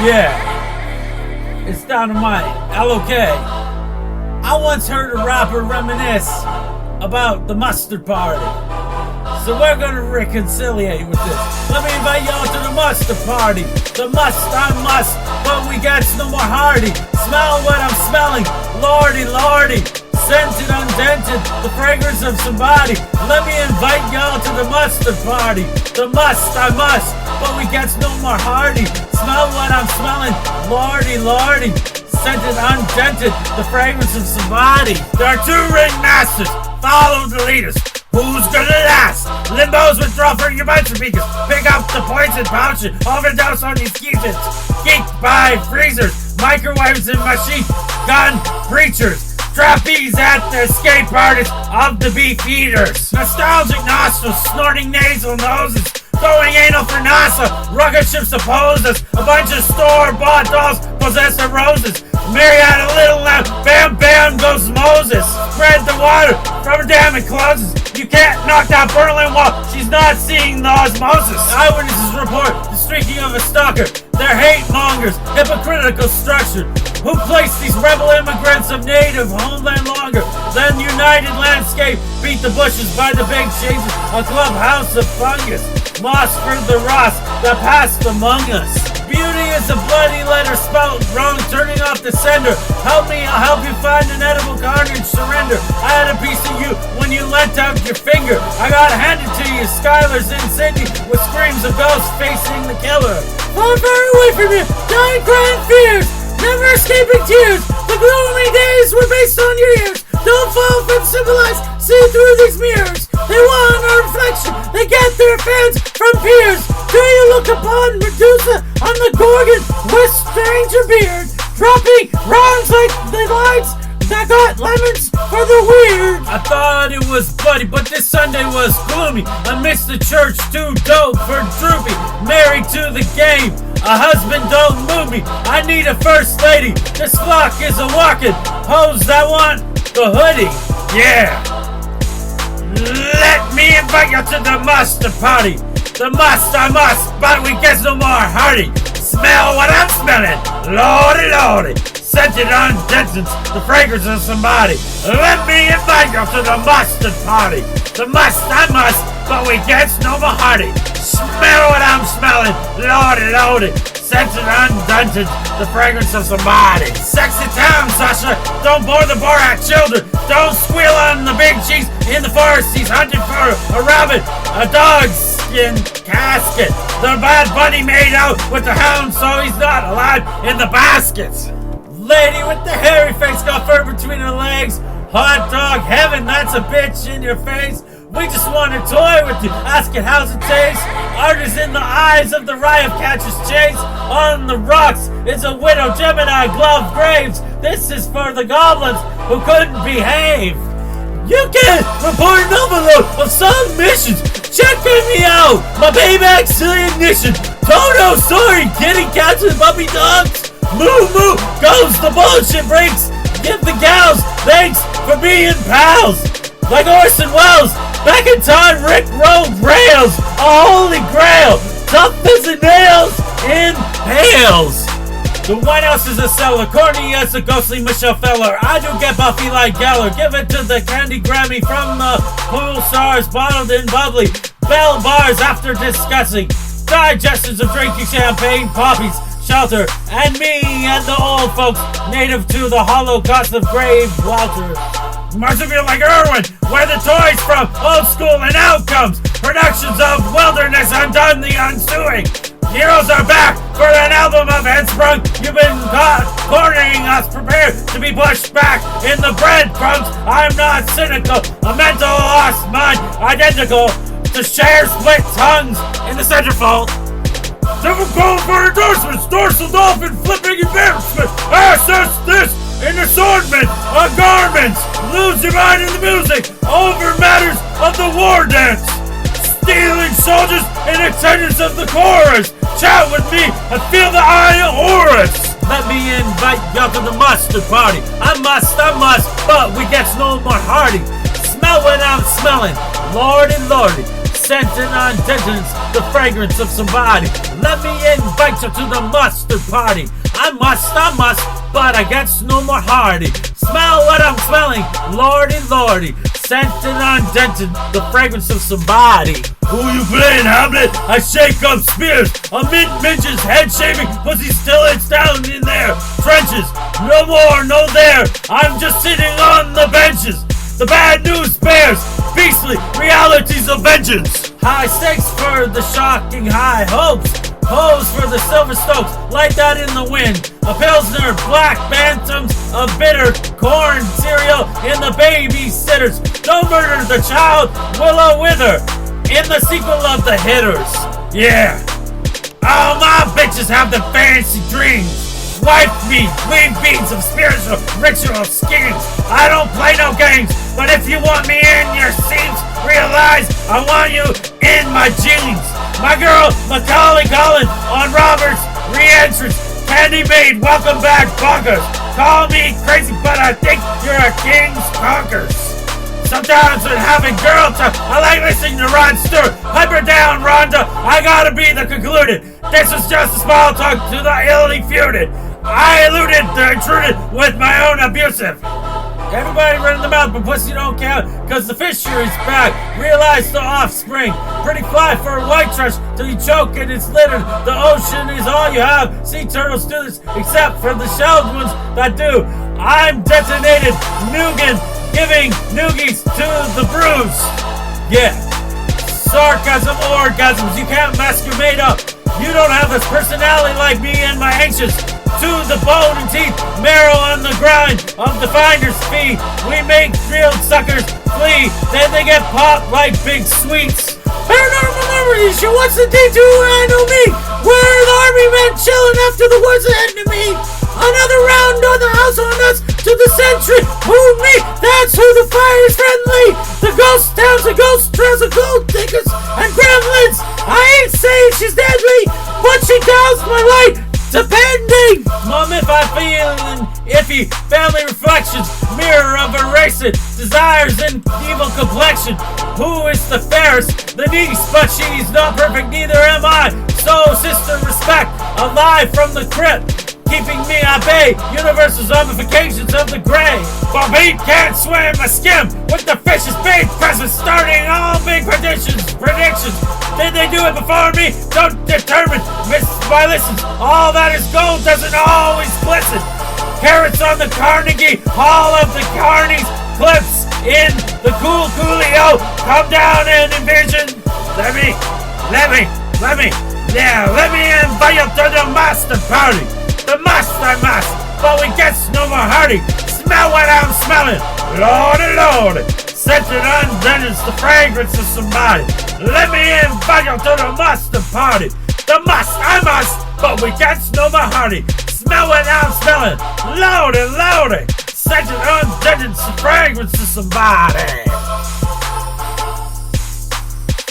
Yeah, it's dynamite. L.o.k. I once heard a rapper reminisce about the mustard party. So we're gonna reconciliate with this. Let me invite y'all to the mustard party. The I must, but we got no more hardy. Smell what I'm smelling, lordy, lordy. Scented, undented, the fragrance of somebody. Let me invite y'all to the mustard party. The I must, but we get no more hardy. Smell what I'm smelling, lordy, lordy. Scented, undented, the fragrance of somebody. There are two ringmasters, follow the leaders. Who's gonna last? Limbos withdraw from your bunch of beakers. Pick up the poison pouches, overdose on these geezers. Geeked by freezers, microwaves and machine gun preachers. Trapeze at the escape artists of the beef eaters. Nostalgic nostrils, snorting nasal noses. Going anal for NASA, rugged ships oppose us. A bunch of store-bought dolls possess the roses. Mary had a little lamb, bam bam goes Moses. Spread the water from a dam and closes. You can't knock that Berlin Wall, she's not seeing the osmosis. Eyewitnesses report the streaking of a stalker. They're hate mongers, hypocritical structure. Who placed these rebel immigrants of native homeland longer than United Landscape beat the bushes by the big changes? A clubhouse of fungus, lost for the Ross that passed among us. Beauty is a bloody letter spelled wrong, turning off the sender. Help me, I'll help you find an edible carnage, surrender. I had a piece of you when you lent out your finger. I got handed to you, Skylar's in Sydney, with screams of ghosts facing the killer. Far, far away from you, dying crying fears, never escaping tears. The gloomy days were based on your ears. Don't fall from civilized, see through these mirrors. They want our reflection, they get their fans from peers. Do you look upon Medusa on the Gorgon with stranger beard? Dropping rhymes like the lights that got lemons for the weird. I thought it was bloody, but this Sunday was gloomy. I missed the church, too dope for droopy. Married to the game, a husband don't move me. I need a first lady, this flock is a walking hoes that want the hoodie. Yeah. Let me invite you to the mustard party. The I must, but we get no more hardy. Smell what I'm smelling, lordy, lordy. Scented undented, the fragrance of somebody. Let me invite you to the mustard party. The I must, but we get no more hardy. Smell what I'm smelling, lordy, lordy. Scented undented, the fragrance of somebody. Sexy time, Sasha, don't bore the Borat children. Don't squeal on the big cheese in the forest. He's hunting for a rabbit, a dog skin casket. The bad bunny made out with the hound, so he's not allowed in the baskets. Lady with the hairy face got fur between her legs. Hot dog heaven, that's a bitch in your face. We just want to toy with you, ask it how's it taste. Art is in the eyes of the riot catcher's chase. On the rocks is a widow Gemini glove graves. This is for the goblins who couldn't behave. You can report an overload of some missions. Check me out, my payback's to ignition. Toto, sorry, kitty cats and puppy dogs. Moo moo goes the bullshit breaks. Give the gals thanks for being pals. Like Orson Welles, back in time, Rick rolled rails. A holy grail, tough as the nails in pails. The White House is a cellar, corny as a ghostly Michelle Feller. I do get Buffy like Geller. Give it to the Candy Grammy from the pool stars, bottled in bubbly. Bell bars after discussing digestions of drinking champagne, poppies, shelter, and me and the old folks native to the Holocaust of grave Walter. Marshallville like Irwin, where the toys from, old school and outcomes. Productions of Wilderness Undone, the Unsuing. Heroes are back for an album of Headsprung. You've been caught cornering us, prepared to be pushed back in the breadcrumbs. I'm not cynical, a mental lost mind, identical to share split tongues in the centerfold. Difficult for endorsements, dorsal dolphin flipping embarrassment. Access this in assortment of garments. Lose your mind in the music over matters of the war dance. Stealing soldiers in attendance of the chorus. Chat with me and feel the eye of Horus. Let me invite y'all to the mustard party. I must, but we get no more hardy. Smell what I'm smelling, lordy, lordy. scented on distance, the fragrance of somebody. Let me invite you to the mustard party. I must, but I gets no more hardy. Smell what I'm smelling, lordy, lordy. Scented on dented, the fragrance of somebody. Who you playing, Hamlet? I shake up spears. Amid midges, head shaving, pussy still it's down in there. Trenches, no more, no there. I'm just sitting on the benches. The bad news bears beastly realities of vengeance. High stakes for the shocking high hopes. Pose for the silver stokes, light that in the wind. A pilsner, black bantams, a bitter corn cereal in the babysitters. Don't murder the child, willow wither. In the sequel of the hitters. Yeah. All my bitches have the fancy dreams. Wife me, weave beads of spiritual ritual schemes. I don't play no games, but if you want me in your seams, realize I want you in my jeans. My girl, Macaulay Culkin on Robert's re-entrance. Candy Maid, welcome back, bunkers. Call me crazy, but I think you're a king's conkers. Sometimes when having girl talk, I like listening to Rod Stewart. Hyper down, Rhonda, I gotta be the concluded. This was just a small talk to the illy feuded. I eluded the intruded with my own abusive. Everybody running the mouth, but pussy don't count, cause the fishery's back. Realize the offspring. Pretty fly for a white trash till you choke and it's littered. The ocean is all you have. Sea turtles do this, except for the shelled ones that do. I'm detonated, Nugan, giving noogies to the bruise. Yeah. Sarcasm, orgasms, you can't mask your made up. You don't have this personality like me and my anxious. To the bone and teeth, marrow on the grind of the finder's fee. We make drilled suckers flee, then they get popped like big sweets. Paranormal memories, what's the day to me? We're the army men chilling after the war's enemy. Another round on the house on us to the sentry. Who me? That's who the fire is friendly. The ghost towns, the ghost trails, the gold diggers and gremlins. I ain't saying she's deadly, but she calls my light. Depending! Mom, if I'm feeling iffy, family reflections, mirror of a racist, desires and evil complexion. Who is the fairest? The niece, but she's not perfect, neither am I. So, sister, respect, alive from the crypt, keeping me at bay, universal zombifications of the gray. Bobby can't swim, I skim with the fish's bait present, starting all big predictions. Did they do it before me? Don't determine, miss my listens. All that is gold doesn't always glisten. Carrots on the Carnegie, Hall of the Carnies, clips in the coolio. Come down and envision. Let me invite you to the master party. The must, I must, but we gets no more hardy. Smell what I'm smelling, Lordy, Lordy. Scented on vengeance, the fragrance of somebody. Let me invite you to the mustard party. The must, I must, but we gets no more hardy. Smell what I'm smelling, Lordy, Lordy. Scented on vengeance, the fragrance of somebody.